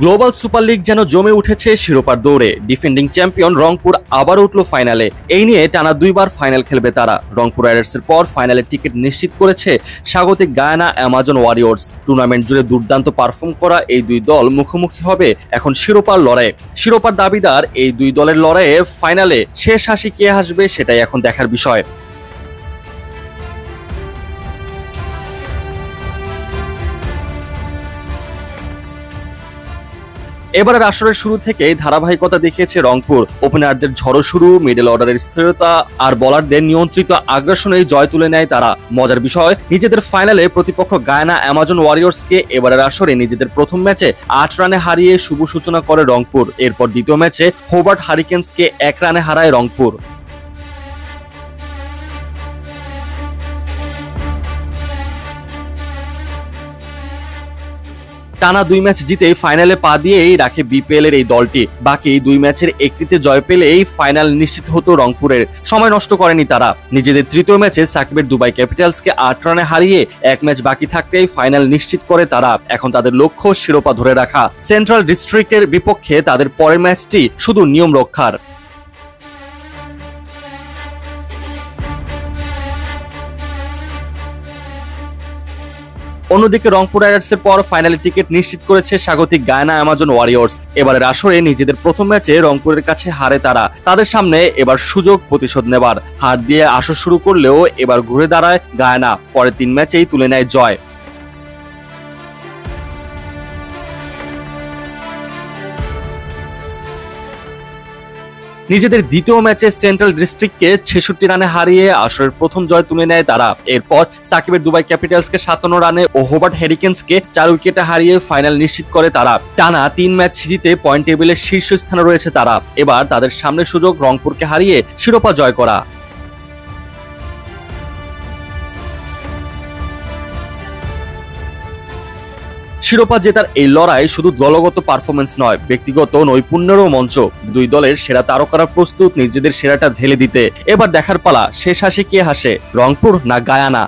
Global super league যেন জমে উঠেছে শিরোপার দৌড়ে। ডিফেন্ডিং চ্যাম্পিয়ন রংপুর আবার উঠল ফাইনালে। এই নিয়ে টানা দুইবার ফাইনাল খেলবে তারা। রংপুর রাইডার্সের পর ফাইনালের টিকিট নিশ্চিত করেছে স্বাগতিক গায়ানা অ্যামাজন ওয়ারিয়র্স। টুর্নামেন্ট জুড়ে দুর্দান্ত পারফর্ম করা এই দুই দল মুখোমুখি হবে এখন শিরোপার লড়াইয়ে। শিরোপার দাবিদার এই দুই দলের লড়াইয়ে ফাইনালে শেষ হাসি কে হাসবে সেটাই এখন দেখার বিষয়। এবারের আসরের শুরু থেকেই ধারাবাহিকতা দেখিয়েছে রংপুর। ওপেনারদের ঝড়ো শুরু, মিডল অর্ডারের স্থিরতা আর বোলারদের নিয়ন্ত্রিত আগ্রাসনেই জয় তুলে নেয় তারা। মজার বিষয়, নিজেদের ফাইনালে প্রতিপক্ষ গায়ানা অ্যামাজন ওয়ারিয়র্সকে এবারের আসরে নিজেদের প্রথম ম্যাচে ৮ রানে হারিয়ে শুভ সূচনা করে রংপুর। এরপর দ্বিতীয় ম্যাচে হোবার্ট হারিকেন্সকে ১ রানে হারায় রংপুর। টানা ২ ম্যাচ জিতেই ফাইনালে পা দিয়েই রাখে বিপিএল এর এই দলটি। বাকি ২ ম্যাচের একটিতে জয় পেলেই ফাইনাল নিশ্চিত হতো রংপুরের। সময় নষ্ট করেনি তারা। নিজেদের তৃতীয় ম্যাচে সাকিবের দুবাই ক্যাপিটালসকে ৮ রানে হারিয়ে ১ ম্যাচ বাকি থাকতেই ফাইনাল নিশ্চিত করে তারা। এখন তাদের লক্ষ্য শিরোপা ধরে রাখা। সেন্ট্রাল ডিস্ট্রিক্টের বিপক্ষে তাদের পরের ম্যাচটি শুধু নিয়ম রক্ষার। অন্যদিকে রংপুর রাইডার্সের পর ফাইনালে টিকিট নিশ্চিত করেছে স্বাগতিক গায়ানা অ্যামাজন ওয়ারিয়র্স। এবারের আসরে নিজেদের প্রথম ম্যাচে রংপুরের কাছে হারে তারা। তাদের সামনে এবার সুযোগ প্রতিশোধ নেবার। হার দিয়ে আসর শুরু করলেও এবার ঘুরে দাঁড়ায় গায়ানা। পরের ৩ ম্যাচেই তুলে নেয় জয়। নিজেদের দ্বিতীয় ম্যাচে সেন্ট্রাল ডিস্ট্রিক্টকে ৬৬ রানে হারিয়ে আসরের প্রথম জয় তুলে নেয় তারা। এরপর সাকিবের দুবাই ক্যাপিটালসকে ৫৭ রানে ও হোবার্ট হ্যারিকেন্সকে ৪ উইকেটে হারিয়ে ফাইনাল নিশ্চিত করে তারা। টানা ৩ ম্যাচ জিতে পয়েন্ট টেবিলের শীর্ষস্থানে রয়েছে তারা। এবার তাদের সামনে সুযোগ রংপুরকে হারিয়ে শিরোপা জয় করা। শিরোপা জেতার এই লড়াই শুধু দলগত পারফরমেন্স নয়, ব্যক্তিগত নৈপুণ্যেরও মঞ্চ। দুই দলের সেরা তারকারা প্রস্তুত নিজেদের সেরাটা ঢেলে দিতে। এবার দেখার পালা, শেষ হাসি কে হাসে, রংপুর না গায়ানা।